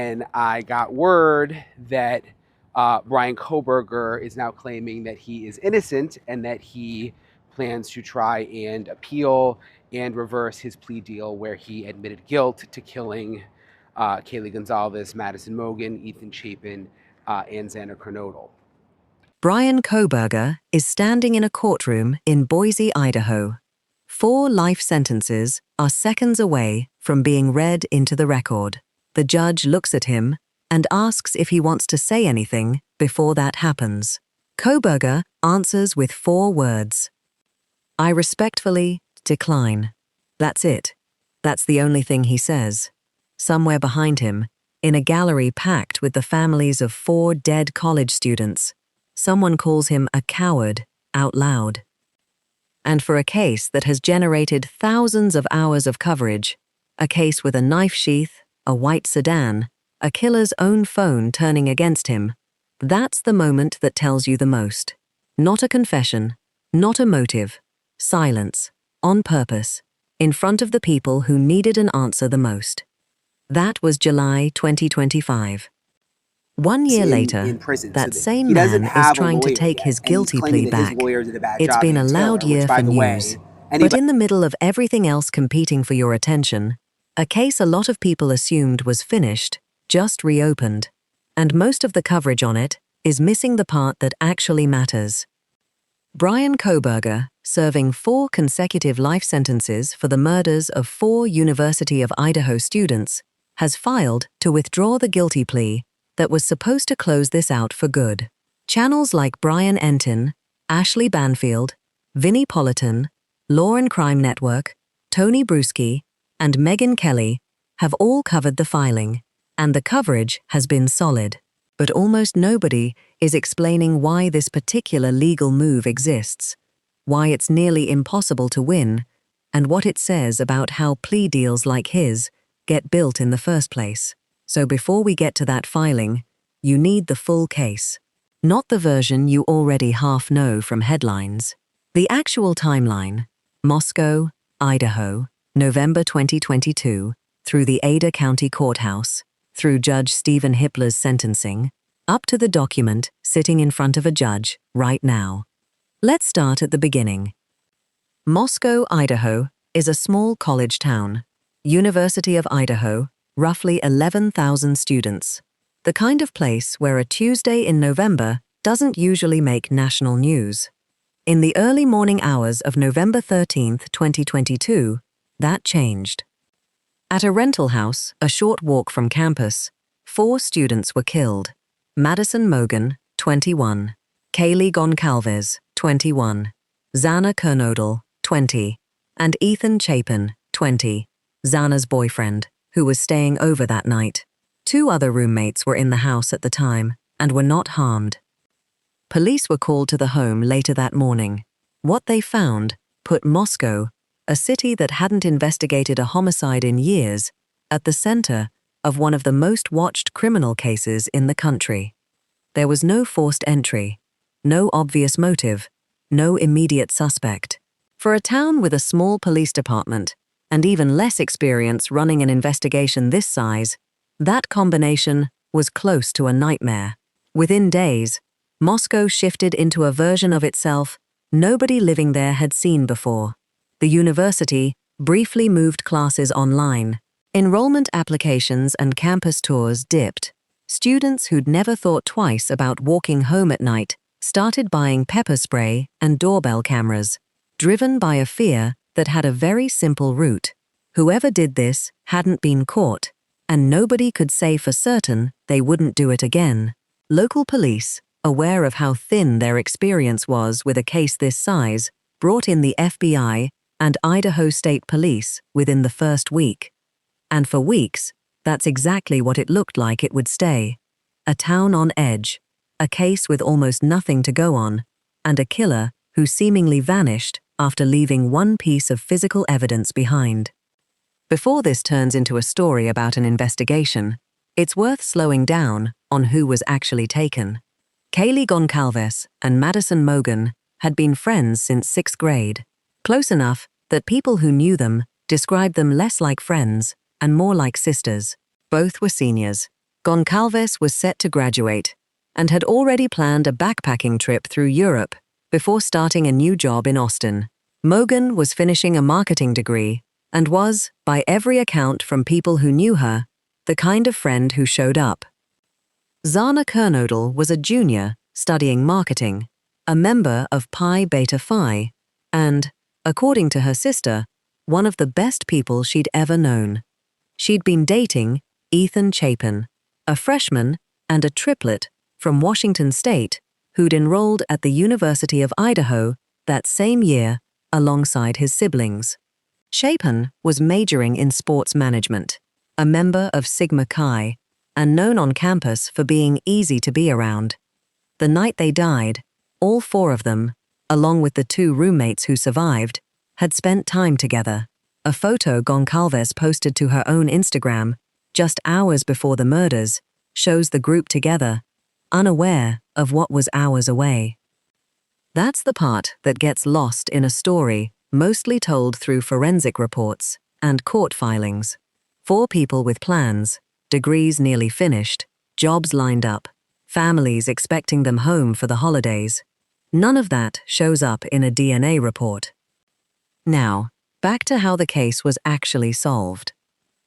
And I got word that Bryan Kohberger is now claiming that he is innocent and that he plans to try and appeal and reverse his plea deal where he admitted guilt to killing Kaylee Goncalves, Madison Mogen, Ethan Chapin, and Xana Kernodle. Bryan Kohberger is standing in a courtroom in Boise, Idaho. 4 life sentences are seconds away from being read into the record. The judge looks at him and asks if he wants to say anything before that happens. Kohberger answers with 4 words. "I respectfully decline." That's it. That's the only thing he says. Somewhere behind him, in a gallery packed with the families of 4 dead college students, someone calls him a coward out loud. And for a case that has generated thousands of hours of coverage, a case with a knife sheath, a white sedan, a killer's own phone turning against him, that's the moment that tells you the most. Not a confession, not a motive, silence, on purpose, in front of the people who needed an answer the most. That was July 2025. 1 year later, that same man is trying to take his guilty plea back. It's been a loud year for news. But in the middle of everything else competing for your attention, a case a lot of people assumed was finished just reopened, and most of the coverage on it is missing the part that actually matters. Bryan Kohberger, serving 4 consecutive life sentences for the murders of 4 University of Idaho students, has filed to withdraw the guilty plea that was supposed to close this out for good. Channels like Brian Entin, Ashley Banfield, Vinnie Politan, Law and Crime Network, Tony Bruschi, and Megyn Kelly have all covered the filing, and the coverage has been solid. But almost nobody is explaining why this particular legal move exists, why it's nearly impossible to win, and what it says about how plea deals like his get built in the first place. So before we get to that filing, you need the full case. Not the version you already half know from headlines. The actual timeline: Moscow, Idaho, November 2022, through the Ada County Courthouse, through Judge Steven Hippler's sentencing, up to the document sitting in front of a judge right now. Let's start at the beginning. Moscow, Idaho, is a small college town. University of Idaho, roughly 11,000 students. The kind of place where a Tuesday in November doesn't usually make national news. In the early morning hours of November 13th, 2022, that changed. At a rental house, a short walk from campus, 4 students were killed. Madison Mogen, 21. Kaylee Goncalves, 21. Xana Kernodle, 20. And Ethan Chapin, 20. Xana's boyfriend, who was staying over that night. 2 other roommates were in the house at the time and were not harmed. Police were called to the home later that morning. What they found put Moscow, a city that hadn't investigated a homicide in years, at the center of one of the most watched criminal cases in the country. There was no forced entry, no obvious motive, no immediate suspect. For a town with a small police department, and even less experience running an investigation this size, that combination was close to a nightmare. Within days, Moscow shifted into a version of itself nobody living there had seen before. The university briefly moved classes online. Enrollment applications and campus tours dipped. Students who'd never thought twice about walking home at night started buying pepper spray and doorbell cameras, driven by a fear that had a very simple root. Whoever did this hadn't been caught, and nobody could say for certain they wouldn't do it again. Local police, aware of how thin their experience was with a case this size, brought in the FBI and Idaho State Police within the first week. And for weeks, that's exactly what it looked like it would stay. A town on edge, a case with almost nothing to go on, and a killer who seemingly vanished after leaving one piece of physical evidence behind. Before this turns into a story about an investigation, it's worth slowing down on who was actually taken. Kaylee Goncalves and Madison Mogen had been friends since 6th grade, close enough that people who knew them described them less like friends and more like sisters. Both were seniors. Goncalves was set to graduate and had already planned a backpacking trip through Europe before starting a new job in Austin. Mogen was finishing a marketing degree and was, by every account from people who knew her, the kind of friend who showed up. Xana Kernodle was a junior studying marketing, a member of Pi Beta Phi, and, according to her sister, one of the best people she'd ever known. She'd been dating Ethan Chapin, a freshman and a triplet from Washington State who'd enrolled at the University of Idaho that same year alongside his siblings. Chapin was majoring in sports management, a member of Sigma Chi, and known on campus for being easy to be around. The night they died, all four of them, along with the two roommates who survived, had spent time together. A photo Goncalves posted to her own Instagram just hours before the murders shows the group together, unaware of what was hours away. That's the part that gets lost in a story mostly told through forensic reports and court filings. Four people with plans, degrees nearly finished, jobs lined up, families expecting them home for the holidays. None of that shows up in a DNA report. Now, back to how the case was actually solved.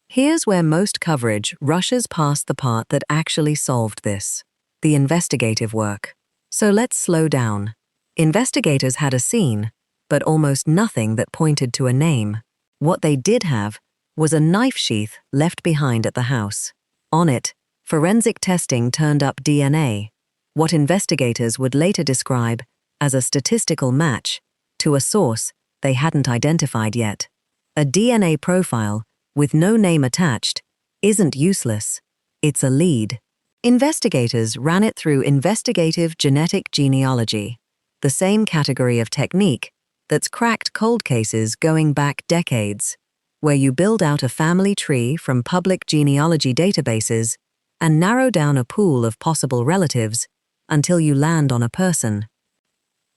Here's where most coverage rushes past the part that actually solved this: the investigative work. So let's slow down. Investigators had a scene, but almost nothing that pointed to a name. What they did have was a knife sheath left behind at the house. On it, forensic testing turned up DNA, what investigators would later describe as a statistical match to a source they hadn't identified yet. A DNA profile with no name attached isn't useless. It's a lead. Investigators ran it through investigative genetic genealogy, the same category of technique that's cracked cold cases going back decades, where you build out a family tree from public genealogy databases and narrow down a pool of possible relatives until you land on a person.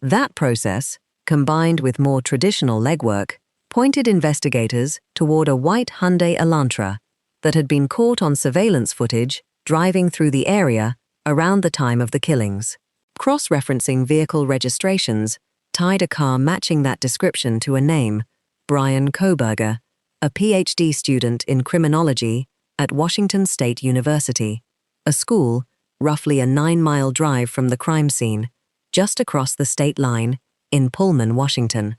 That process, combined with more traditional legwork, pointed investigators toward a white Hyundai Elantra that had been caught on surveillance footage driving through the area around the time of the killings. Cross-referencing vehicle registrations tied a car matching that description to a name: Bryan Kohberger, a PhD student in criminology at Washington State University, a school roughly a 9-mile drive from the crime scene, just across the state line in Pullman, Washington.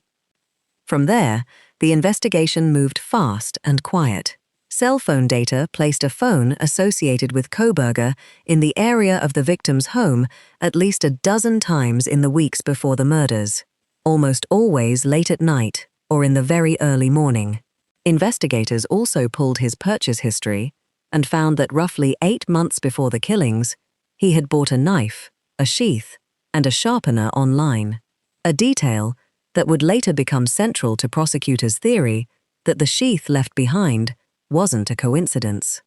From there, the investigation moved fast and quiet. Cell phone data placed a phone associated with Kohberger in the area of the victim's home at least a dozen times in the weeks before the murders, almost always late at night or in the very early morning. Investigators also pulled his purchase history and found that roughly 8 months before the killings, he had bought a knife, a sheath, and a sharpener online, a detail that would later become central to prosecutors' theory that the sheath left behind wasn't a coincidence.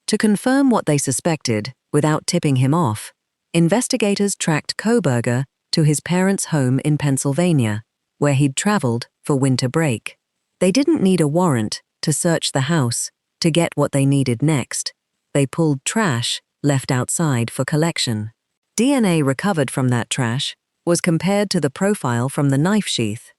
To confirm what they suspected without tipping him off, investigators tracked Kohberger to his parents' home in Pennsylvania, where he'd traveled for winter break. They didn't need a warrant to search the house to get what they needed next. They pulled trash left outside for collection. DNA recovered from that trash was compared to the profile from the knife sheath.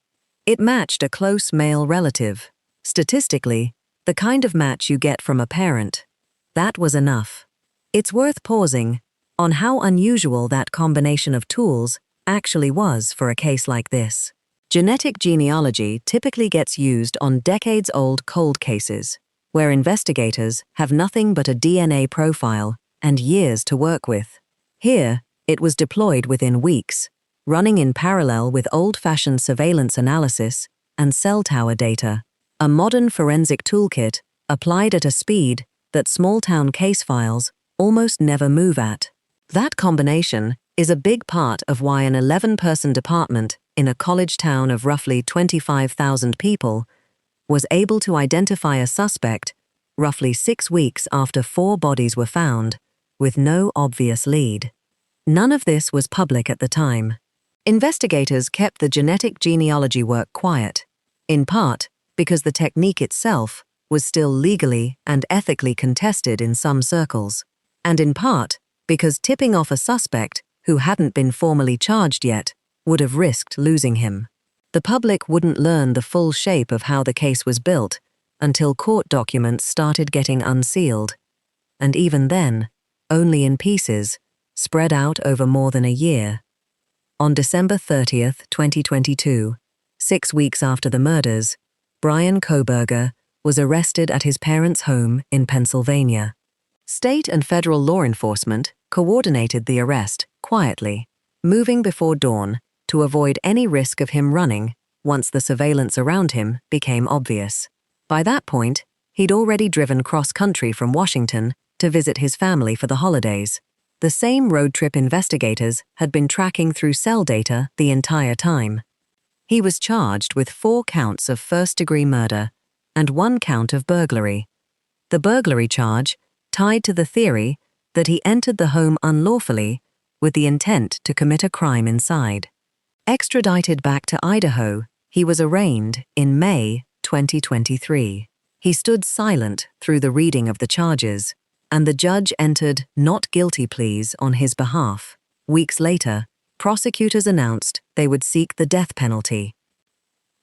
It matched a close male relative. Statistically, the kind of match you get from a parent. That was enough. It's worth pausing on how unusual that combination of tools actually was for a case like this. Genetic genealogy typically gets used on decades-old cold cases, where investigators have nothing but a DNA profile and years to work with. Here, it was deployed within weeks, running in parallel with old-fashioned surveillance analysis and cell tower data, a modern forensic toolkit applied at a speed that small-town case files almost never move at. That combination is a big part of why an 11-person department in a college town of roughly 25,000 people was able to identify a suspect roughly 6 weeks after 4 bodies were found, with no obvious lead. None of this was public at the time. Investigators kept the genetic genealogy work quiet, in part because the technique itself was still legally and ethically contested in some circles. and in part because tipping off a suspect who hadn't been formally charged yet would have risked losing him. The public wouldn't learn the full shape of how the case was built until court documents started getting unsealed, and even then, only in pieces, spread out over more than a year. On December 30th, 2022, 6 weeks after the murders, Bryan Kohberger was arrested at his parents' home in Pennsylvania. State and federal law enforcement coordinated the arrest quietly, moving before dawn to avoid any risk of him running once the surveillance around him became obvious. By that point, he'd already driven cross-country from Washington to visit his family for the holidays. The same road trip investigators had been tracking through cell data the entire time. He was charged with 4 counts of first-degree murder and 1 count of burglary. The burglary charge tied to the theory that he entered the home unlawfully with the intent to commit a crime inside. Extradited back to Idaho, he was arraigned in May 2023. He stood silent through the reading of the charges, and the judge entered not guilty pleas on his behalf. Weeks later, prosecutors announced they would seek the death penalty.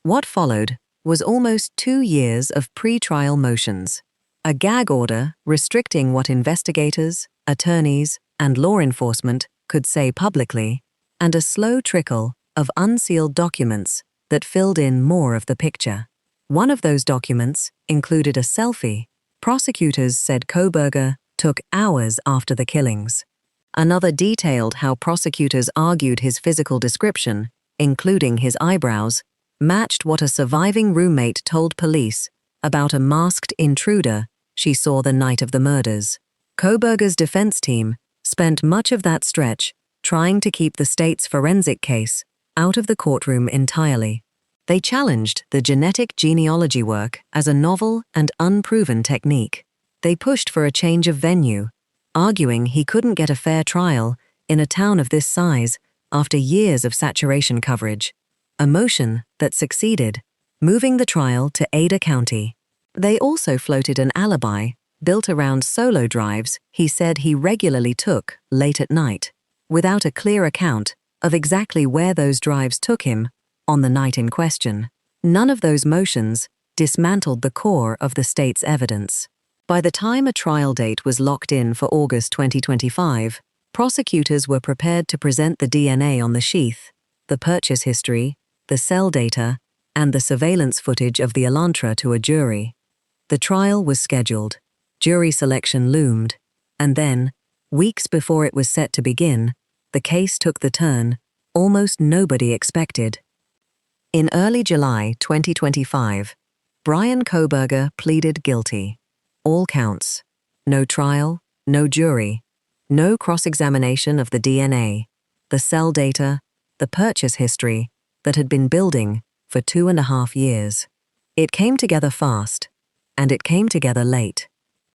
What followed was almost 2 years of pre-trial motions, a gag order restricting what investigators, attorneys, and law enforcement could say publicly, and a slow trickle of unsealed documents that filled in more of the picture. One of those documents included a selfie prosecutors said Kohberger took hours after the killings. Another detailed how prosecutors argued his physical description, including his eyebrows, matched what a surviving roommate told police about a masked intruder she saw the night of the murders. Kohberger's defense team spent much of that stretch trying to keep the state's forensic case out of the courtroom entirely. They challenged the genetic genealogy work as a novel and unproven technique. They pushed for a change of venue, arguing he couldn't get a fair trial in a town of this size after years of saturation coverage, a motion that succeeded, moving the trial to Ada County. They also floated an alibi built around solo drives he said he regularly took late at night, without a clear account of exactly where those drives took him on the night in question. None of those motions dismantled the core of the state's evidence. By the time a trial date was locked in for August 2025, prosecutors were prepared to present the DNA on the sheath, the purchase history, the cell data, and the surveillance footage of the Elantra to a jury. The trial was scheduled, jury selection loomed, and then, weeks before it was set to begin, the case took the turn almost nobody expected. In early July 2025, Bryan Kohberger pleaded guilty. All counts. No trial, no jury, no cross-examination of the DNA, the cell data, the purchase history that had been building for 2.5 years. It came together fast, and it came together late.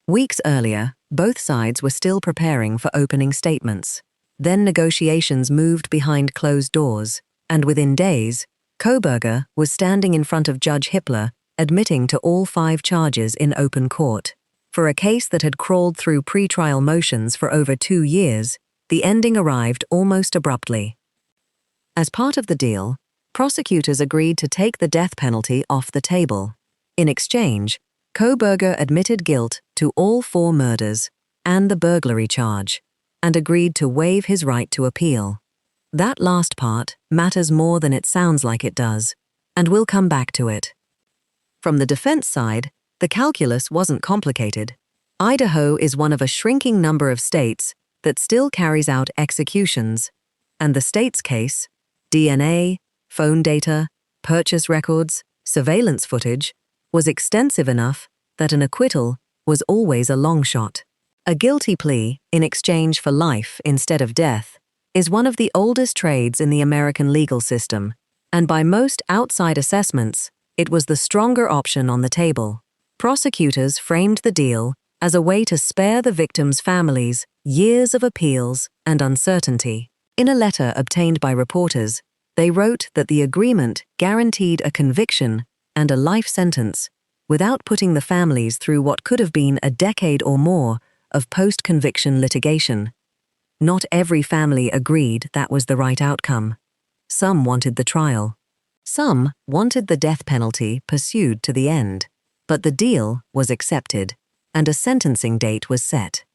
Weeks earlier, both sides were still preparing for opening statements. Then negotiations moved behind closed doors, and within days, Kohberger was standing in front of Judge Hippler, admitting to all 5 charges in open court. For a case that had crawled through pre-trial motions for over 2 years, the ending arrived almost abruptly. As part of the deal, prosecutors agreed to take the death penalty off the table. In exchange, Kohberger admitted guilt to all 4 murders and the burglary charge, and agreed to waive his right to appeal. That last part matters more than it sounds like it does, and we'll come back to it. From the defense side, the calculus wasn't complicated. Idaho is one of a shrinking number of states that still carries out executions, and the state's case, DNA, phone data, purchase records, surveillance footage, was extensive enough that an acquittal was always a long shot. A guilty plea in exchange for life instead of death is one of the oldest trades in the American legal system, and by most outside assessments, it was the stronger option on the table. Prosecutors framed the deal as a way to spare the victims' families years of appeals and uncertainty. In a letter obtained by reporters, they wrote that the agreement guaranteed a conviction and a life sentence without putting the families through what could have been a decade or more of post-conviction litigation. Not every family agreed that was the right outcome. Some wanted the trial. Some wanted the death penalty pursued to the end. But the deal was accepted, and a sentencing date was set.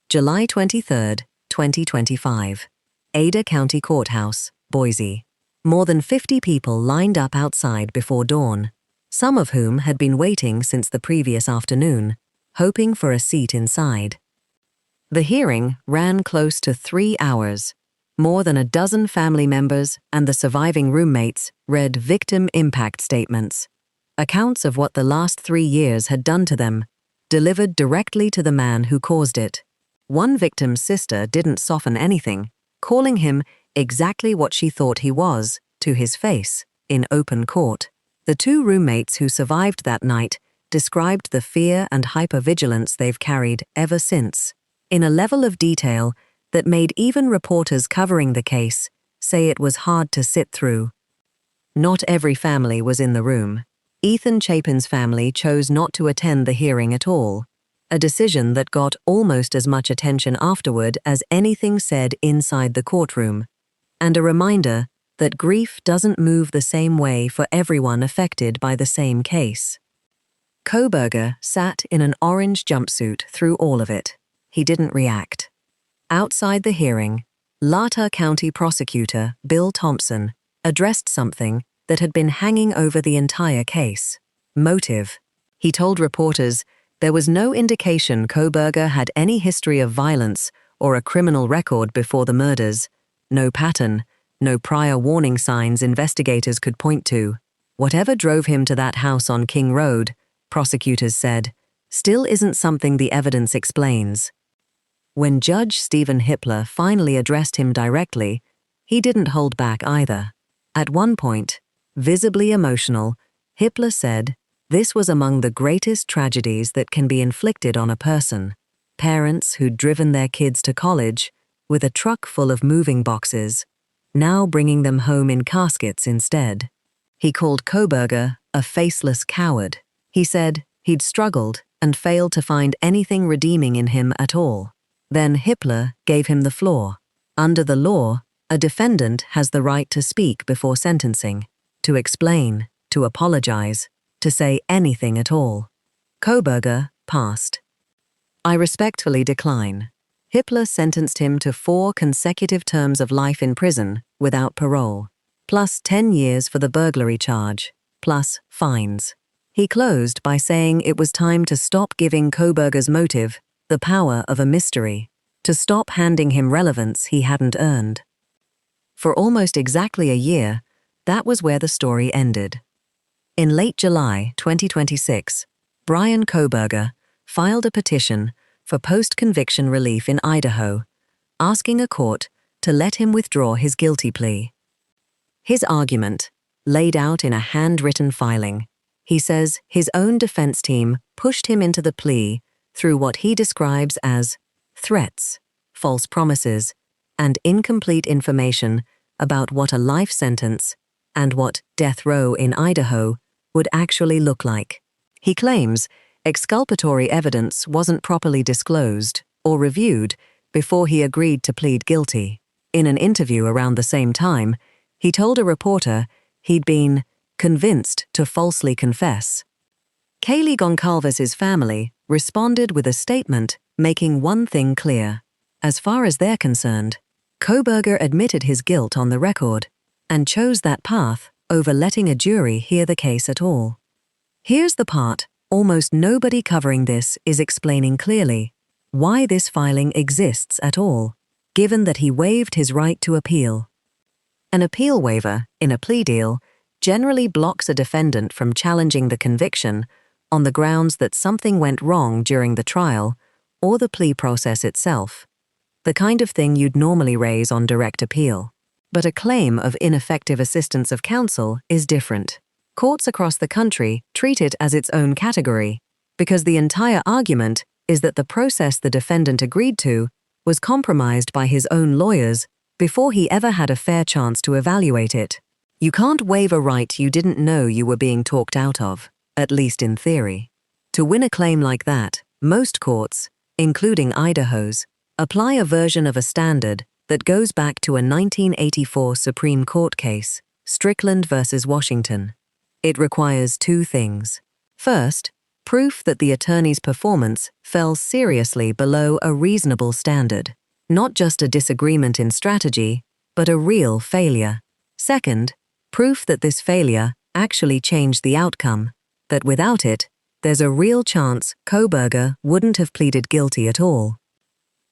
July 23, 2025. Ada County Courthouse, Boise. More than 50 people lined up outside before dawn, some of whom had been waiting since the previous afternoon, hoping for a seat inside. The hearing ran close to 3 hours. More than a dozen family members and the surviving roommates read victim impact statements, accounts of what the last 3 years had done to them, delivered directly to the man who caused it. One victim's sister didn't soften anything, calling him exactly what she thought he was, to his face, in open court. The two roommates who survived that night described the fear and hypervigilance they've carried ever since, in a level of detail that made even reporters covering the case say it was hard to sit through. Not every family was in the room. Ethan Chapin's family chose not to attend the hearing at all, a decision that got almost as much attention afterward as anything said inside the courtroom, and a reminder that grief doesn't move the same way for everyone affected by the same case. Kohberger sat in an orange jumpsuit through all of it. He didn't react. Outside the hearing, Lata County Prosecutor Bill Thompson addressed something that had been hanging over the entire case: motive. He told reporters there was no indication Kohberger had any history of violence or a criminal record before the murders, no pattern, no prior warning signs investigators could point to. Whatever drove him to that house on King Road, prosecutors said, still isn't something the evidence explains. When Judge Steven Hippler finally addressed him directly, he didn't hold back either. At one point, visibly emotional, Hippler said, "This was among the greatest tragedies that can be inflicted on a person. Parents who'd driven their kids to college with a truck full of moving boxes, now bringing them home in caskets instead." He called Kohberger a faceless coward. He said he'd struggled and failed to find anything redeeming in him at all. Then Hippler gave him the floor. Under the law, a defendant has the right to speak before sentencing, to explain, to apologize, to say anything at all. Kohberger passed. "I respectfully decline." Hippler sentenced him to 4 consecutive terms of life in prison without parole, plus 10 years for the burglary charge, plus fines. He closed by saying it was time to stop giving Kohberger's motive the power of a mystery, to stop handing him relevance he hadn't earned. For almost exactly a year, that was where the story ended. In late July 2026, Bryan Kohberger filed a petition for post-conviction relief in Idaho, asking a court to let him withdraw his guilty plea. His argument, laid out in a handwritten filing, he says his own defense team pushed him into the plea through what he describes as threats, false promises, and incomplete information about what a life sentence and what death row in Idaho would actually look like. He claims exculpatory evidence wasn't properly disclosed or reviewed before he agreed to plead guilty. In an interview around the same time, he told a reporter he'd been convinced to falsely confess. Kaylee Goncalves' family responded with a statement making one thing clear. As far as they're concerned, Kohberger admitted his guilt on the record and chose that path over letting a jury hear the case at all. Here's the part almost nobody covering this is explaining clearly: why this filing exists at all, given that he waived his right to appeal. An appeal waiver, in a plea deal, generally blocks a defendant from challenging the conviction on the grounds that something went wrong during the trial or the plea process itself, the kind of thing you'd normally raise on direct appeal. But a claim of ineffective assistance of counsel is different. Courts across the country treat it as its own category, because the entire argument is that the process the defendant agreed to was compromised by his own lawyers before he ever had a fair chance to evaluate it. You can't waive a right you didn't know you were being talked out of, at least in theory. To win a claim like that, most courts, including Idaho's, apply a version of a standard that goes back to a 1984 Supreme Court case, Strickland v. Washington. It requires two things. First, proof that the attorney's performance fell seriously below a reasonable standard, not just a disagreement in strategy, but a real failure. Second, proof that this failure actually changed the outcome, that without it, there's a real chance Kohberger wouldn't have pleaded guilty at all.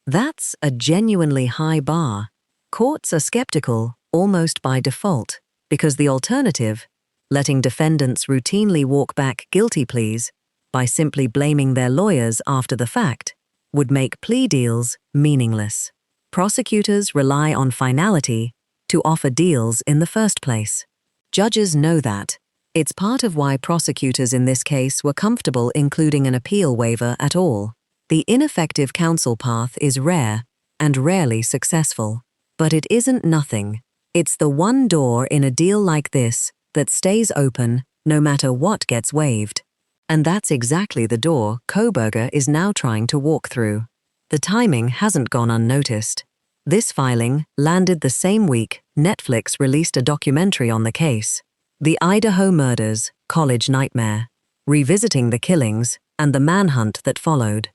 That's a genuinely high bar. Courts are skeptical almost by default, because the alternative, letting defendants routinely walk back guilty pleas by simply blaming their lawyers after the fact, would make plea deals meaningless. Prosecutors rely on finality to offer deals in the first place. Judges know that. It's part of why prosecutors in this case were comfortable including an appeal waiver at all. The ineffective counsel path is rare and rarely successful. But it isn't nothing. It's the one door in a deal like this that stays open no matter what gets waived. And that's exactly the door Kohberger is now trying to walk through. The timing hasn't gone unnoticed. This filing landed the same week Netflix released a documentary on the case, The Idaho Murders, College Nightmare, revisiting the killings and the manhunt that followed.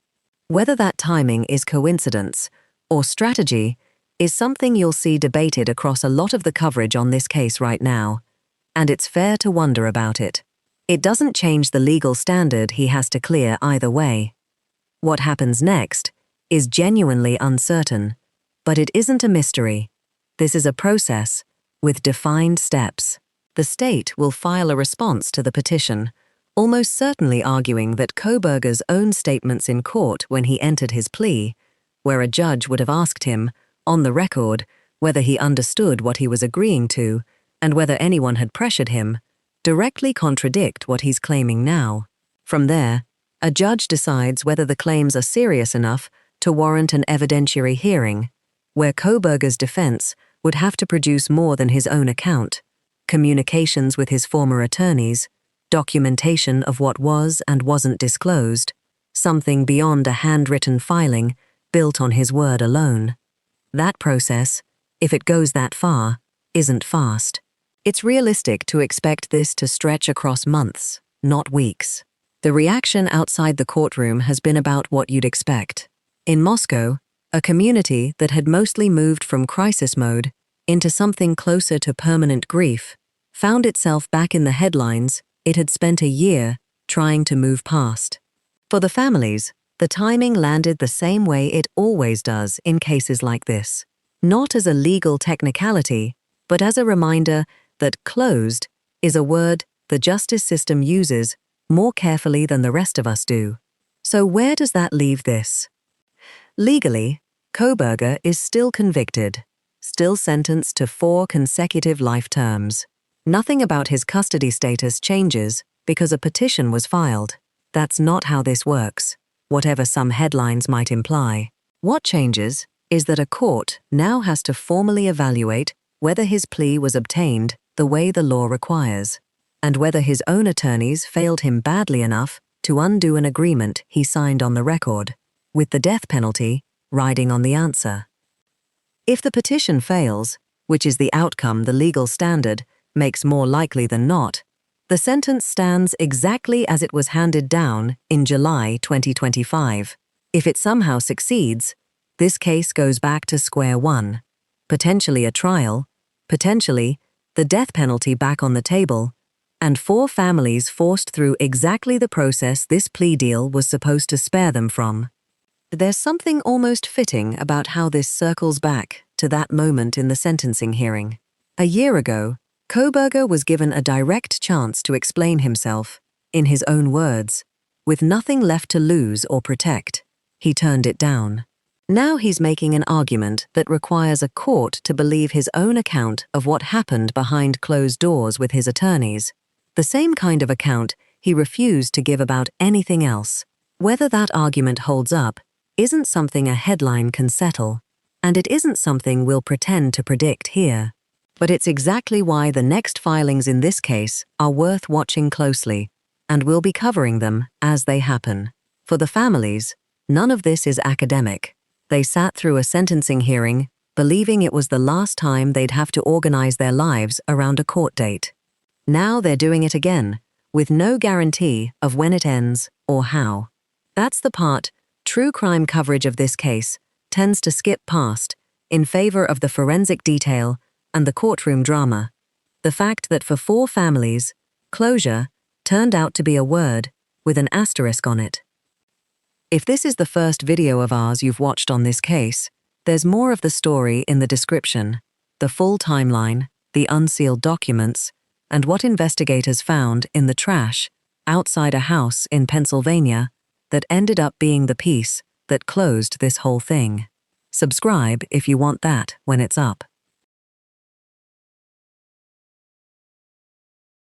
Whether that timing is coincidence or strategy is something you'll see debated across a lot of the coverage on this case right now, and it's fair to wonder about it. It doesn't change the legal standard he has to clear either way. What happens next is genuinely uncertain, but it isn't a mystery. This is a process with defined steps. The state will file a response to the petition, almost certainly arguing that Kohberger's own statements in court when he entered his plea, where a judge would have asked him, on the record, whether he understood what he was agreeing to and whether anyone had pressured him, directly contradict what he's claiming now. From there, a judge decides whether the claims are serious enough to warrant an evidentiary hearing, where Kohberger's defense would have to produce more than his own account, communications with his former attorneys, documentation of what was and wasn't disclosed, something beyond a handwritten filing built on his word alone. That process, if it goes that far, isn't fast. It's realistic to expect this to stretch across months, not weeks. The reaction outside the courtroom has been about what you'd expect. In Moscow, a community that had mostly moved from crisis mode into something closer to permanent grief found itself back in the headlines it had spent a year trying to move past. For the families, the timing landed the same way it always does in cases like this. Not as a legal technicality, but as a reminder that closed is a word the justice system uses more carefully than the rest of us do. So where does that leave this? Legally, Kohberger is still convicted, still sentenced to 4 consecutive life terms. Nothing about his custody status changes because a petition was filed. That's not how this works, whatever some headlines might imply. What changes is that a court now has to formally evaluate whether his plea was obtained the way the law requires, and whether his own attorneys failed him badly enough to undo an agreement he signed on the record, with the death penalty riding on the answer. If the petition fails, which is the outcome the legal standard makes more likely than not, the sentence stands exactly as it was handed down in July 2025. If it somehow succeeds, this case goes back to square one, potentially a trial, potentially the death penalty back on the table, and 4 families forced through exactly the process this plea deal was supposed to spare them from. There's something almost fitting about how this circles back to that moment in the sentencing hearing. A year ago, Kohberger was given a direct chance to explain himself, in his own words, with nothing left to lose or protect. He turned it down. Now he's making an argument that requires a court to believe his own account of what happened behind closed doors with his attorneys, the same kind of account he refused to give about anything else. Whether that argument holds up isn't something a headline can settle, and it isn't something we'll pretend to predict here. But it's exactly why the next filings in this case are worth watching closely, and we'll be covering them as they happen. For the families, None of this is academic. They sat through a sentencing hearing, believing it was the last time they'd have to organize their lives around a court date. Now they're doing it again, with no guarantee of when it ends or how. That's the part true crime coverage of this case tends to skip past in favor of the forensic detail and the courtroom drama. The fact that for 4 families, closure turned out to be a word with an asterisk on it. If this is the first video of ours you've watched on this case, there's more of the story in the description, the full timeline, the unsealed documents, and what investigators found in the trash outside a house in Pennsylvania that ended up being the piece that closed this whole thing. Subscribe if you want that when it's up.